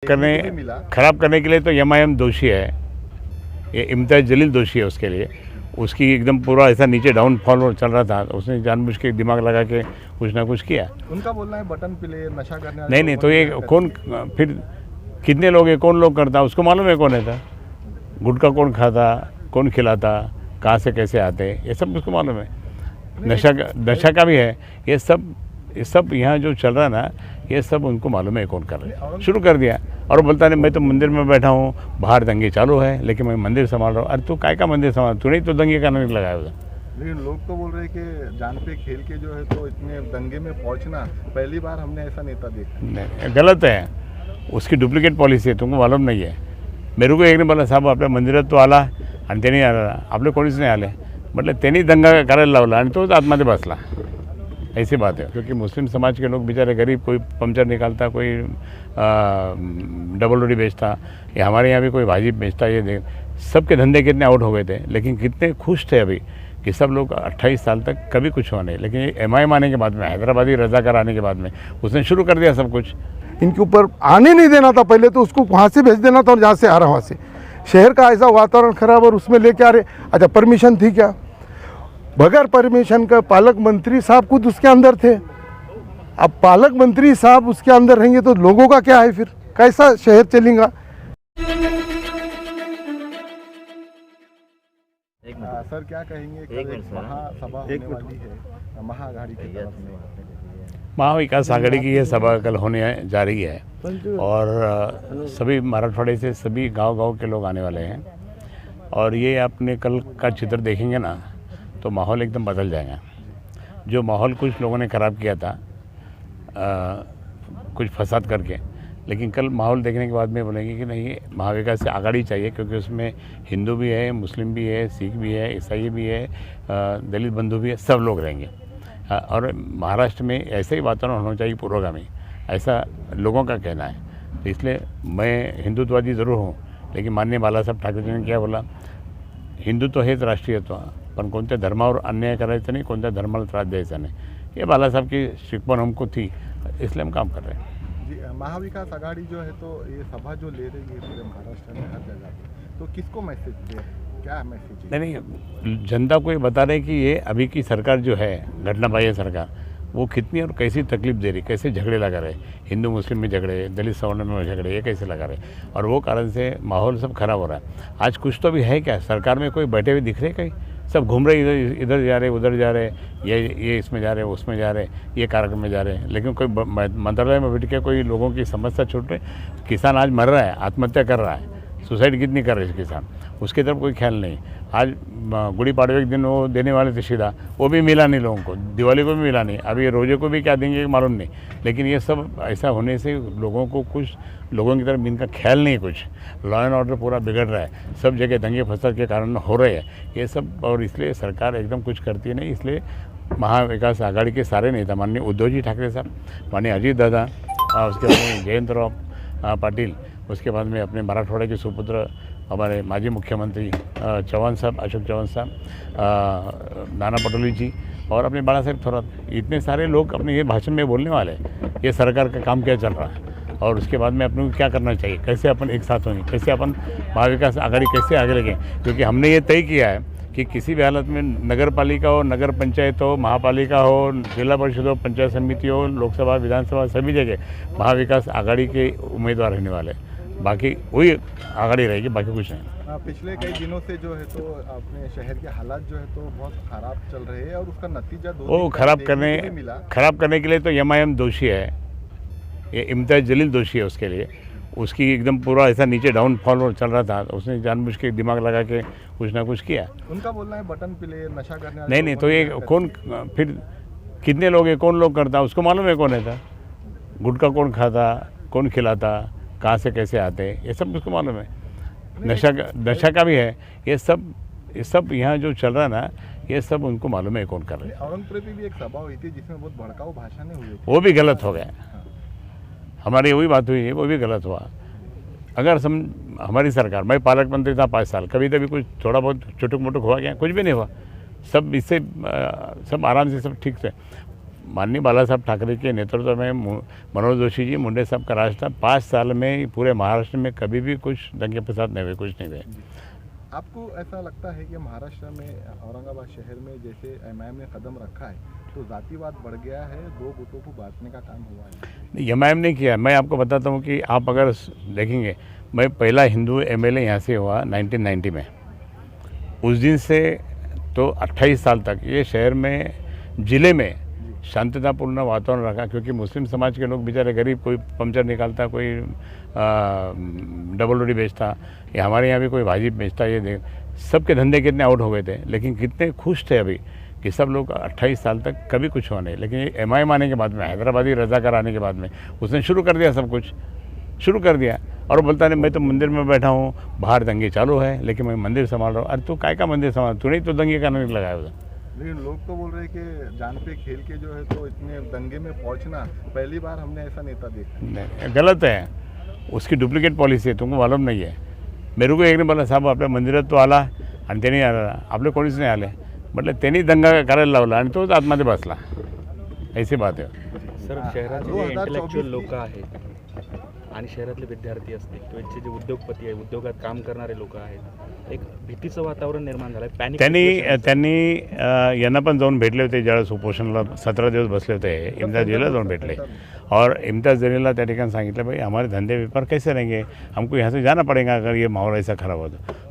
करने के लिए तो MIM दोषी है, ये इम्तियाज़ जलील दोषी है उसके लिए। उसकी एकदम पूरा ऐसा नीचे डाउनफॉल चल रहा था, उसने जानबूझ के दिमाग लगा के कुछ ना कुछ किया। उनका बोलना है बटन प्ले नशा करने नहीं तो ये कौन, फिर कितने लोग है, कौन लोग करता, उसको मालूम है कौन है था, गुटखा कौन खाता, कौन खिलाता, कहाँ से कैसे आते, ये सब उसको मालूम है। नशा का भी है, ये सब यहाँ जो चल रहा है ना, ये सब उनको मालूम है कौन कर रहे हैं। शुरू कर दिया और बोलता नहीं मैं तो मंदिर में बैठा हूँ, बाहर दंगे चालू है लेकिन मैं मंदिर संभाल रहा हूँ। अरे तू काय का मंदिर संभाल, तू नहीं तो दंगे का नहीं लगाया उधर। लेकिन लोग तो बोल रहे हैं कि जान पे खेल के जो है तो इतने दंगे में पहुँचना पहली बार हमने ऐसा नेता देखा। नहीं, गलत है, उसकी डुप्लिकेट पॉलिसी है, तुमको मालूम नहीं है। मेरे को एक ने बोला साहब आपल्या मंदिरात तो आला आणि त्याने आला, आपले कोणीच नाही आले, म्हटलं त्यांनी दंगा करायला लावला आणि तोच आतमध्ये बसला। ऐसी बात है, क्योंकि मुस्लिम समाज के लोग बेचारे गरीब, कोई पंचर निकालता, कोई डबल रोटी बेचता, या हमारे यहाँ भी कोई भाजी बेचता, ये देख सबके धंधे कितने आउट हो गए थे, लेकिन कितने खुश थे अभी कि सब लोग 28 साल तक कभी कुछ हुआ नहीं। लेकिन MIM आने के बाद में, हैदराबादी रजाकार आने के बाद में उसने शुरू कर दिया सब कुछ। इनके ऊपर आने नहीं देना था, पहले तो उसको वहाँ से भेज देना था और जहाँ से आ रहा वहाँ से। शहर का ऐसा वातावरण खराब और उसमें लेके आ रहे। अच्छा परमिशन थी क्या? बगैर परमिशन का पालक मंत्री साहब खुद उसके अंदर थे। अब पालक मंत्री साहब उसके अंदर रहेंगे तो लोगों का क्या है, फिर कैसा शहर चलेगा? सर क्या कहेंगे, कल एक महासभा होने वाली है महाआघाड़ी की तरफ से, महाविकास आघाड़ी की ये सभा कल होने जा रही है और सभी मराठवाड़े से सभी गांव-गांव के लोग आने वाले हैं। और ये आपने कल का चित्र देखेंगे ना तो माहौल एकदम बदल जाएगा। जो माहौल कुछ लोगों ने ख़राब किया था कुछ फसाद करके, लेकिन कल माहौल देखने के बाद में बोलेंगे कि नहीं महाविकास से आघाड़ी चाहिए, क्योंकि उसमें हिंदू भी है, मुस्लिम भी है, सिख भी है, ईसाई भी है, दलित बंधु भी है, सब लोग रहेंगे। और महाराष्ट्र में ऐसे ही वातावरण होना चाहिए पूर्वगामी, ऐसा लोगों का कहना है। तो इसलिए मैं हिंदुत्ववादी ज़रूर हूँ, लेकिन माननीय बाळासाहेब ठाकरे जी ने क्या बोला, हिंदुत्व हेच राष्ट्रीयत्व, पण कोणत्या धर्मावर अन्याय करायचा नहीं, कोणत्या धर्माला त्रास द्यायचा नहीं, ये बाळासाहेब की शिकवण हमको थी, इसलिए हम काम कर रहे हैं। महाविकास आघाड़ी जो है तो ये सभा जो ले रही है पूरे महाराष्ट्र में हर जगह, तो किसको मैसेज दे, क्या मैसेज? नहीं, जनता को ये बता रहे कि ये अभी की सरकार जो है, घटनाबाह्य सरकार, वो कितनी और कैसी तकलीफ दे रही, कैसे झगड़े लगा रहे, हिंदू मुस्लिम में झगड़े, दलित सवर्ण में झगड़े, ये कैसे लगा रहे, और वो कारण से माहौल सब खराब हो रहा है। आज कुछ तो भी है क्या, सरकार में कोई बैठे हुए दिख रहे कहीं? सब घूम रहे, इधर जा रहे, उधर जा रहे, ये इसमें जा रहे, उसमें जा रहे, ये कार्यक्रम में जा रहे हैं, लेकिन कोई मंत्रालय में बैठ के कोई लोगों की समस्या छूट रही। किसान आज मर रहा है, आत्महत्या कर रहा है, सुसाइड कितनी कर रहे हैं किसान, उसकी तरफ कोई ख्याल नहीं। आज गुड़ी पाड़वे के दिन वो देने वाले थे सीधा, वो भी मिला नहीं लोगों को, दिवाली को भी मिला नहीं, अभी रोजे को भी क्या देंगे मालूम नहीं। लेकिन ये सब ऐसा होने से लोगों को, कुछ लोगों की तरफ इनका ख्याल नहीं, कुछ लॉ एंड ऑर्डर पूरा बिगड़ रहा है, सब जगह दंगे फसाद के कारण हो रहे हैं ये सब, और इसलिए सरकार एकदम कुछ करती नहीं। इसलिए महाविकास आघाड़ी के सारे नेता, माननीय उद्धव जी ठाकरे साहब, माननीय अजीत दादा, उसके बाद में जयंतराव पाटिल, उसके बाद में अपने मराठवाड़े के सुपुत्र हमारे माजी मुख्यमंत्री चौहान साहब, अशोक चौहान साहब, नाना पटोले जी, और अपने बाला साहेब थोरात, इतने सारे लोग अपने ये भाषण में बोलने वाले हैं ये सरकार का काम क्या चल रहा है और उसके बाद में अपने को क्या करना चाहिए, कैसे अपन एक साथ होंगे, कैसे अपन महाविकास आघाड़ी कैसे आगे लगें। क्योंकि हमने ये तय किया है कि किसी भी हालत में नगर पालिका हो, नगर पंचायत हो, महापालिका हो, जिला परिषद हो, पंचायत समिति हो, लोकसभा, विधानसभा, सभी जगह महाविकास आघाड़ी के उम्मीदवार रहने वाले, बाकी वही आघाड़ी रहेगी, बाकी कुछ नहीं। पिछले कई दिनों से जो है तो अपने शहर के हालात जो है तो बहुत ख़राब चल रहे हैं और उसका नतीजा वो ख़राब करने के लिए तो MIM दोषी है, ये इम्तियाज़ जलील दोषी है उसके लिए। उसकी एकदम पूरा ऐसा नीचे डाउनफॉल चल रहा था, उसने जानबूझ के दिमाग लगा के कुछ ना कुछ किया। उनका बोलना है बटन प्ले नशा करने, नहीं तो ये कौन, फिर कितने लोग है, कौन लोग करता, उसको मालूम है कौन है था, गुटखा कौन खाता, कौन खिलाता, कहाँ से कैसे आते, ये सब उसको मालूम है। नशा का भी है, ये सब यहाँ जो चल रहा है ना, ये सब उनको मालूम है कौन कर रहे हैं। औरंगजेब में भी एक सभा हुई थी जिसमें बहुत भड़काऊ भाषण हुई, वो भी गलत हो गया। हमारी वही बात हुई है, वो भी गलत हुआ। अगर हमारी सरकार, मैं पालक मंत्री था 5 साल, कभी कुछ थोड़ा बहुत चुटुक मुटुक हुआ क्या? कुछ भी नहीं हुआ। सब इससे सब आराम से सब ठीक से माननीय बाला साहब ठाकरे के नेतृत्व में मनोज जोशी जी मुंडे साहब का राज था। 5 साल में पूरे महाराष्ट्र में कभी भी कुछ दंगे फसाद नहीं हुए, कुछ नहीं हुए। आपको ऐसा लगता है कि महाराष्ट्र में औरंगाबाद शहर में जैसे एमआईएम ने कदम रखा है तो जातिवाद बढ़ गया है, दो गुटों को बांटने का काम हुआ है? एमआईएम ने किया। मैं आपको बताता हूँ कि आप अगर देखेंगे, मैं पहला हिंदू एमएलए यहाँ से हुआ 1990 में। उस दिन से तो 28 साल तक ये शहर में, ज़िले में शांतितापूर्ण वातावरण रखा, क्योंकि मुस्लिम समाज के लोग बेचारे गरीब, कोई पंचर निकालता, कोई डबल रोटी बेचता, या हमारे यहाँ भी कोई भाजी बेचता, ये देख सबके धंधे कितने आउट हो गए थे, लेकिन कितने खुश थे अभी कि सब लोग 28 साल तक कभी कुछ हुआ नहीं। लेकिन ये एमआईएम आने के बाद में, हैदराबादी रजाकार आने के बाद में उसने शुरू कर दिया, सब कुछ शुरू कर दिया। और बोलता नहीं मैं तो मंदिर में बैठा हूँ, बाहर दंगे चालू है लेकिन मैं मंदिर संभाल रहा हूँ। अरे तू काय का मंदिर संभाल, तू नहीं तो दंगे का नहीं लगाया उधर। लेकिन लोग तो बोल रहे हैं कि जान पे खेल के जो है तो इतने दंगे में पहुंचना पहली बार हमने ऐसा नेता देखा। नहीं, गलत है, उसकी डुप्लिकेट पॉलिसी है, तुमको मालूम नाही आहे। मेरे को एक ने बोला साहेब आपल्या मंदिरात तो आला आणि त्यांनी आपले कोणीच नाही आले, म्हटलं त्यांनी दंगा करायला लावला आणि तोच आतमध्ये बसला, ऐसी बात आहे। सर, शहरातले जे इंटेलेक्च्युअल लोक आहेत आणि शहरातले विद्यार्थी असतील किंवा जे उद्योगपती आहे, उद्योगात काम करणारे लोक आहेत, एक भीतीचं वातावरण निर्माण झालं आहे, पॅनिक। त्यांनी यांना पण जाऊन भेटले होते, ज्यावेळेस उपोषणाला 17 दिवस बसले होते, इम्तियाज जलीलला जाऊन भेटले और इम्तियाज जलीलला त्या ठिकाणी सांगितलं भाई हमारे धंधे व्यापार कैसे रहेंगे, हमको यहाँ से जाना पड़ेगा अगर ये माहौल ऐसा खराब हो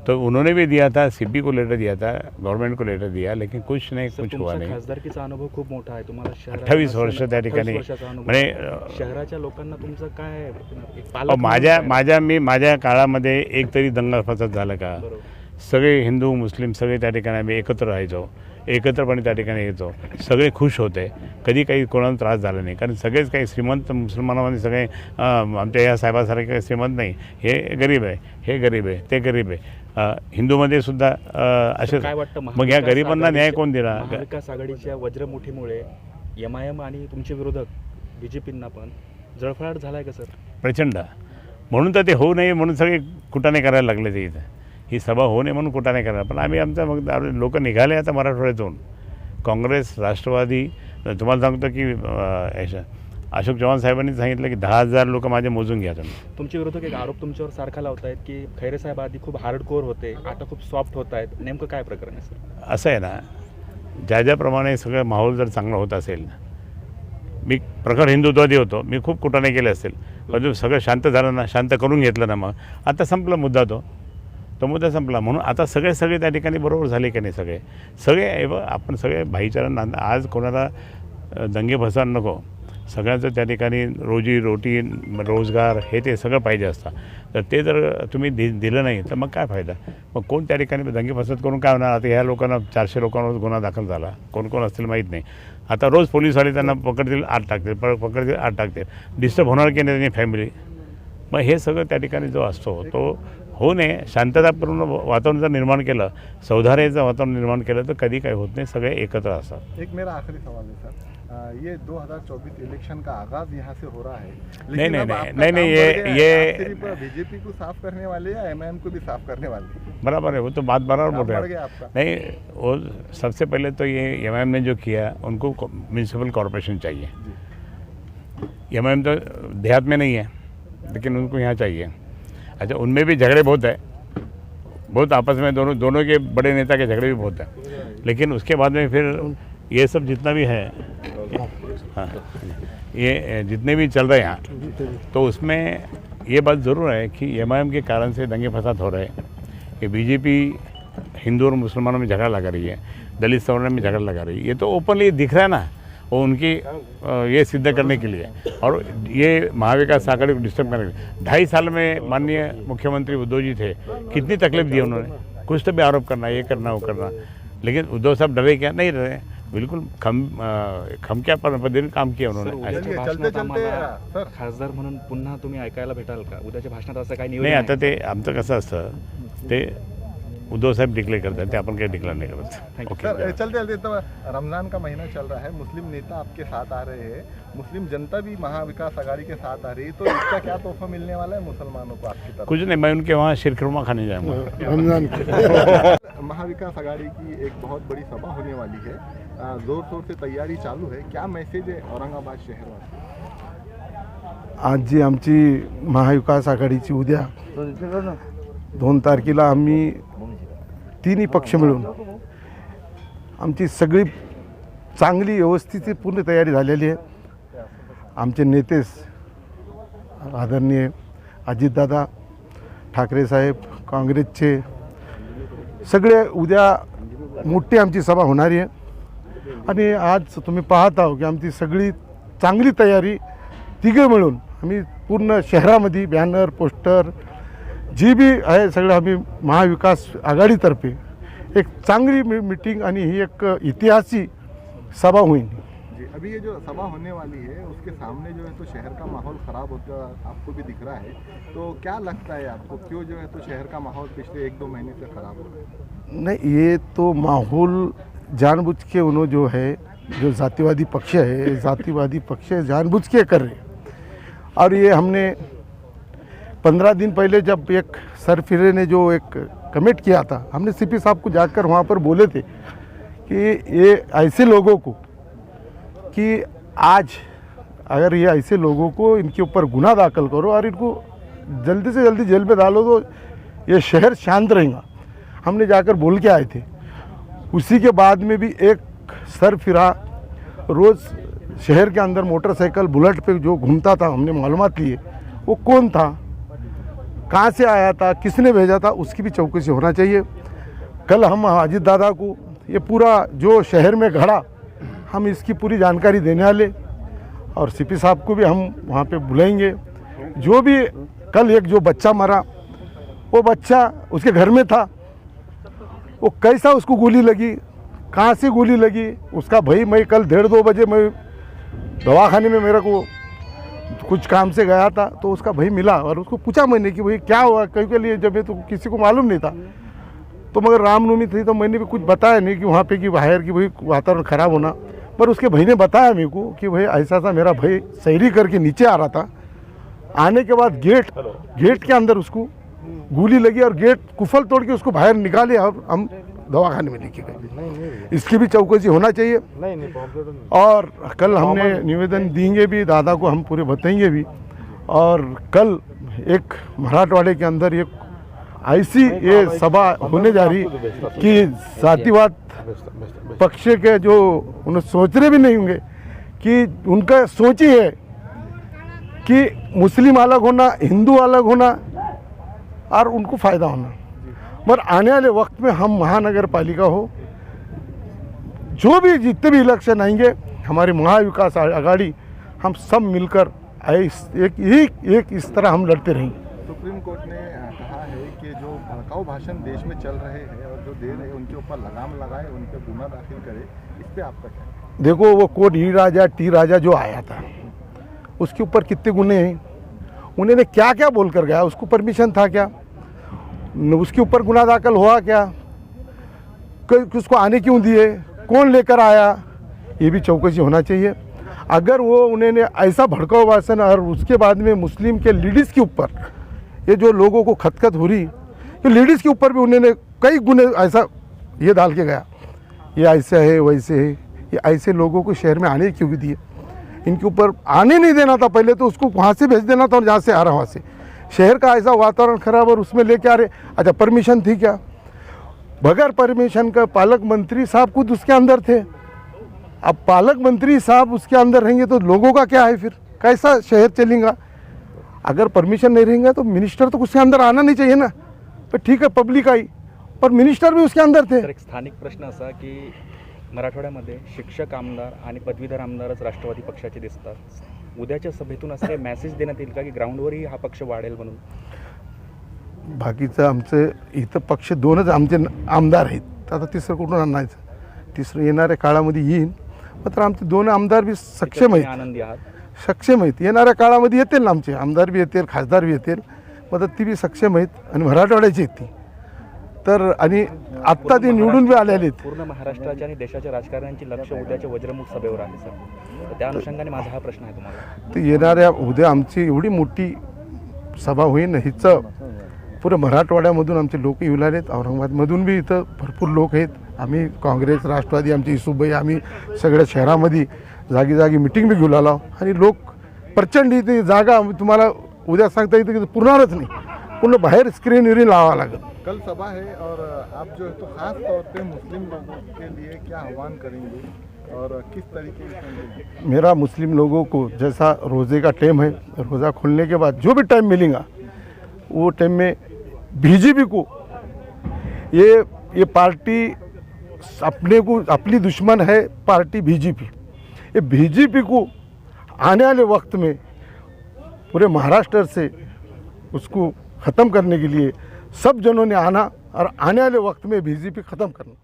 तो उन्होंने भी दिया था, सीपी को लेटर दिया था, गवर्नमेंट को लेटर दिया, लेकिन कुछ नहीं, कुछ हुआ नाही। खासदारकीचा अनुभव खूप मोठा आहे तुम्हाला, 28 वर्ष त्या ठिकाणी म्हणजे शहराच्या लोकांना तुमचं काय एक पालक माझ्या काळामध्ये एक तरी दंगा फसाद झाला का? बरोबर. सगळे हिंदू मुस्लिम सगळे त्या ठिकाणी आम्ही एकत्र राहायचो, एकत्रपणे त्या ठिकाणी यायचो, सगळे खुश होते, कधी काही कोणाला त्रास झाला नाही, कारण सगळेच काही श्रीमंत मुसलमानामध्ये सगळे आमच्या या साहेबासारखे श्रीमंत नाही, हे गरीब आहे, हे गरीब आहे, ते गरीब आहे। हिंदूमध्ये सुद्धा असे, काय वाटतं मग या गरिबांना न्याय कोण दिला? महाविकास आघाडीच्या वज्रमुठीमुळे एमआयएम आणि तुमचे विरोधक बीजेपींना पण जळफळाट झालाय का सर? प्रचंड, म्हणून तर ते होऊ नये म्हणून सगळे कुटाणे करायला लागले ते इथं, ही सभा होऊ नये म्हणून कुटाणे करायला। पण आम्ही आमचा मग लोक निघाले आता मराठवाड्यातून, काँग्रेस, राष्ट्रवादी। तुम्हाला सांगतो की अशोक चव्हाण साहेबांनी सांगितलं की 10,000 लोक माझे मोजून घ्या तुम्ही। तुमचे विरोधक एक आरोप तुमच्यावर सारखा लावतायत की खैरे साहेब आधी खूप हार्डकोर होते, आता खूप सॉफ्ट होत आहेत, नेमकं काय प्रकरण आहे सर? असं आहे ना, ज्याप्रमाणे सगळं माहोल जर चांगला होत असेल, मी प्रखर हिंदुत्ववादी होतो, मी खूप कुटाणे केले असतील, पण सगळं शांत झालं ना, शांत करून घेतलं ना, मग आता संपला मुद्दा, तो मुद्दा संपला। म्हणून आता सगळे त्या ठिकाणी बरोबर झाले की नाही, सगळे आपण सगळे भाईचारा, आज कोणाला दंगे फसाद नको, सगळ्यांचं त्या ठिकाणी रोजी रोटी, रोजगार हे ते सगळं पाहिजे असतं, तर ते जर तुम्ही दिलं नाही तर मग काय फायदा? मग कोण त्या ठिकाणी दंगे फसाद करून काय होणार? आता ह्या लोकांना 400 लोकांवर गुन्हा दाखल झाला, कोण असतील माहीत नाही, आता रोज पोलीसवाले त्यांना पकडतील, आत टाकतील, पकडतील, आत टाकतील, डिस्टर्ब होणार की नाही त्यांनी फॅमिली? मग हे सगळं त्या ठिकाणी जो असतो तो होऊ नये, शांततापूर्ण वातावरण जर निर्माण केलं, सौहार्दाचं वातावरण निर्माण केलं तर कधी काही होत नाही, सगळे एकत्र असतात। एक मेरा आखिरी सवाल है सर, ये 2024 इलेक्शन का आगाज यहाँ से हो रहा है, नहीं, ये सिर्फ बीजेपी को साफ करने वाले या एमआईएम को भी साफ करने वाले? बराबर है, वो तो बात बराबर बोल रहे हैं। आपका नहीं, वो सबसे पहले तो ये एमआईएम ने जो किया, उनको म्यूनसिपल कॉरपोरेशन चाहिए। एमआईएम तो देहात में नहीं है, लेकिन उनको यहाँ चाहिए। अच्छा, उनमें भी झगड़े बहुत है, बहुत आपस में दोनों के बड़े नेता के झगड़े भी बहुत हैं, लेकिन उसके बाद में फिर ये सब जितना भी है, हाँ, ये जितने भी चल रहे हैं यहाँ, तो उसमें ये बात ज़रूर है कि एमआईएम के कारण से दंगे फसाद हो रहे हैं, कि बीजेपी हिंदू और मुसलमानों में झगड़ा लगा रही है, दलित सवर्ण में झगड़ा लगा रही है, ये तो ओपनली दिख रहा है ना, वो उनकी ये सिद्ध करने के लिए, और ये महाविकास आघाड़ी को डिस्टर्ब करने के लिए। 2.5 साल में माननीय मुख्यमंत्री उद्धव जी थे, कितनी तकलीफ दी उन्होंने, कुछ तो भी आरोप करना, ये करना, वो करना, लेकिन उद्धव साहब डरे क्या? नहीं डरे, बिल्कुल खम क्या पद्धतीने काम किया उन्होंने। खासदार म्हणून पुन्हा तुम्ही ऐकायला भेटाल का उद्याच्या भाषणात? असं काही नाही, आता ते आमचं कसं असतं, ते उद्धव साहब डिक्लेअर करतात, ते आपण काही डिक्लेअर नहीं करत। सर, चलते तो रमज़ान का महीना चल रहा है, मुस्लिम नेता आपके साथ आ रहे हैं, मुस्लिम जनता भी महाविकास आघाड़ी के साथ आ रही है, तो इसका क्या तोहफा मिलने वाला है मुसलमानों को आपकी तरफ? कुछ नहीं, मैं उनके वहाँ शीरखुरमा खाने जाऊँगा। महाविकास आघाड़ी की एक बहुत बड़ी सभा होने वाली है, जोर शोर से तैयारी चालू है, क्या मैसेज है औरंगाबाद शहरवासी? आज जी आमची महाविकास आघाडीची उद्या 2 तारखेला आम्ही तिन्ही पक्ष मिळून आमची सगळी चांगली व्यवस्थित पूर्ण तयारी झालेली आहे. आमचे नेते आदरणीय अजितदादा ठाकरे साहेब, काँग्रेसचे सगळे उद्या मोठी आमची सभा होणारी आहे. आणि आज तुम्ही पाहत आहो की आमची सगळी चांगली तयारी तिघे मिळून आम्ही पूर्ण शहरामध्ये बॅनर पोस्टर जी बी आहे सगळं आम्ही महाविकास आघाडीतर्फे एक चांगली मीटिंग आणि ही एक ऐतिहासिक सभा होईल. जी, अभी ये जो सभा होने वाली है उसके सामने जो है तो शहर का माहौल ख़राब होता आपको भी दिख रहा है, तो क्या लगता है आपको क्यों जो है तो शहर का माहौल पिछले 1-2 महीने से ख़राब हो रहा है? नहीं, ये तो माहौल जानबूझ के उन्होंने जो है जो जातिवादी पक्ष है जातिवादी पक्ष जानबूझ के कर रहे हैं. और ये हमने 15 दिन पहले जब एक सरफिरे ने जो एक कमेंट किया था, हमने सीपी साहब को जाकर वहाँ पर बोले थे कि ये ऐसे लोगों को कि आज अगर ये ऐसे लोगों को इनके ऊपर गुनाह दाखिल करो और इनको जल्दी से जल्दी जेल में डालो तो ये शहर शांत रहेगा. हमने जाकर बोल के आए थे. उसी के बाद में भी एक सरफिरा रोज़ शहर के अंदर मोटरसाइकिल बुलेट पे जो घूमता था, हमने मालूमात लिए वो कौन था, कहाँ से आया था, किसने भेजा था, उसकी भी चौकसी होना चाहिए. कल हम अजित दादा को ये पूरा जो शहर में घड़ा हम इसकी पूरी जानकारी देने वाले और सीपी साहब को भी हम वहाँ पे बुलाएंगे. जो भी कल एक जो बच्चा मरा वो बच्चा उसके घर में था, वो कैसा उसको गोली लगी, कहाँ से गोली लगी, उसका भाई मैं कल 1:30-2 बजे मैं दवाखाने में मेरे को कुछ काम से गया था तो उसका भाई मिला और उसको पूछा मैंने कि भाई क्या हुआ, कहीं के लिए जब ये तो किसी को मालूम नहीं था. तो मगर रामनवमी थी तो मैंने भी कुछ बताया नहीं कि वहाँ पे कि बाहर की भाई वातावरण ख़राब होना, पर उसके भाई ने बताया मेरे को कि भाई ऐसा सा मेरा भाई सैरी करके नीचे आ रहा था. आने के बाद गेट के अंदर उसको गोली लगी और गेट कुफल तोड़ के उसको बाहर निकाले और हम दवाखाने में लेके गए. इसकी भी चौकसी होना चाहिए. और कल हमने निवेदन देंगे भी, दादा को हम पूरे बताएंगे भी. और कल एक मराठवाड़े के अंदर एक ऐसी ये सभा होने जा रही कि जातिवाद पक्ष के जो उन्हें सोच रहे भी नहीं होंगे कि उनका सोच ही है कि मुस्लिम अलग होना, हिंदू अलग होना और उनको फ़ायदा होना. मगर आने वाले वक्त में हम महानगर पालिका हो, जो भी जितने भी इलेक्शन आएंगे हमारी महाविकास आघाड़ी हम सब मिलकर एक इस तरह हम लड़ते रहेंगे. सुप्रीम कोर्ट ने कहा है कि जो भड़काऊ भाषण देश में चल रहे हैं और जो दे रहे हैं उनके ऊपर लगाम लगाए, उन पर गुना दाखिल करे. इस पर आपका क्या? देखो वो कोर्ट टी राजा जो आया था उसके ऊपर कितने गुने हैं, उन्होंने क्या क्या बोल कर गया, उसको परमिशन था क्या, उसके ऊपर गुना दाखिल हुआ क्या, उसको आने क्यों दिए, कौन लेकर आया, ये भी चौकसी होना चाहिए. अगर वो उन्होंने ऐसा भड़काऊ भाषण और उसके बाद में मुस्लिम के लेडीज़ के ऊपर ये जो लोगों को खतखत हो रही, तो लेडीज़ के ऊपर भी उन्होंने कई गुने ऐसा ये डाल के गया, ये ऐसे है वैसे है, ये ऐसे लोगों को शहर में आने क्यों दिए, इनके ऊपर आने नहीं देना था. पहले तो उसको वहाँ से भेज देना था और जहाँ से आ रहा वहाँ से. शहर का ऐसा वातावरण खराब और उसमें लेके आ रहे. अच्छा परमिशन थी क्या? बगैर परमिशन का पालक मंत्री साहब खुद उसके अंदर थे. अब पालक मंत्री साहब उसके अंदर रहेंगे तो लोगों का क्या है, फिर कैसा शहर चलेगा? अगर परमिशन नहीं रहेंगे तो मिनिस्टर तो उसके अंदर आना नहीं चाहिए ना. पर ठीक है पब्लिक आई पर मिनिस्टर भी उसके अंदर थे. तर एक स्थानिक प्रश्न असा की मराठवाड्यामध्ये शिक्षक आमदार आणि पदवीधर आमदारच राष्ट्रवादी पक्षाचे दिसतात. उद्याच्या सभेतून असं काही मेसेज देण्यात येईल का की ग्राउंडवरही हा पक्ष वाढेल म्हणून? बाकीचं आमचं इथं पक्ष 2च आमचे आमदार आहेत. आता तिसरं कुठून आणायचं? तिसरं येणाऱ्या काळामध्ये येईल. मात्र आमचे 2 आमदार बी सक्षम आहेत, आनंदी आहात. सक्षम आहेत. येणाऱ्या काळामध्ये येतील ना आमचे आमदार बी येतील, खासदार बी येतील. मात्र ती बी सक्षम आहेत आणि मराठवाड्याची आहेत ती. तर आणि आत्ता ते निवडून बी आलेले आहेत. पूर्ण महाराष्ट्राच्या आणि देशाच्या राजकारण्यांची लक्ष उद्याच्या वज्रमुख सभेवर आहे सर. तर त्या अनुषंगाने माझा हा प्रश्न आहे तुम्हाला. तर येणाऱ्या उद्या आमची एवढी मोठी सभा होईल, हिचं पुरं मराठवाड्यामधून आमचे लोक येऊ लागलेत. औरंगाबादमधून बी इथं भरपूर लोक आहेत. आम्ही काँग्रेस राष्ट्रवादी आमची इसुबाई आम्ही सगळ्या शहरामध्ये जागी जागी मिटिंग बी घेऊन आलो आणि लोक प्रचंड इथे जागा तुम्हाला उद्या सांगता येते की पुरणारच नाही, पूर्ण बाहेर स्क्रीन विरीन लावावं लागेल. कल सभा है और आप जो है तो खास तौर पे मुस्लिम लोगों के लिए क्या आह्वान करेंगे और किस तरीके से? मेरा मुस्लिम लोगों को जैसा रोज़े का टाइम है, रोज़ा खोलने के बाद जो भी टाइम मिलेगा वो टाइम में बीजेपी को ये पार्टी अपने को अपनी दुश्मन है पार्टी बीजेपी, ये बीजेपी को आने वाले वक्त में पूरे महाराष्ट्र से उसको ख़त्म करने के लिए सब जनों ने आना और आने वाले वक्त में बीजेपी ख़त्म करना.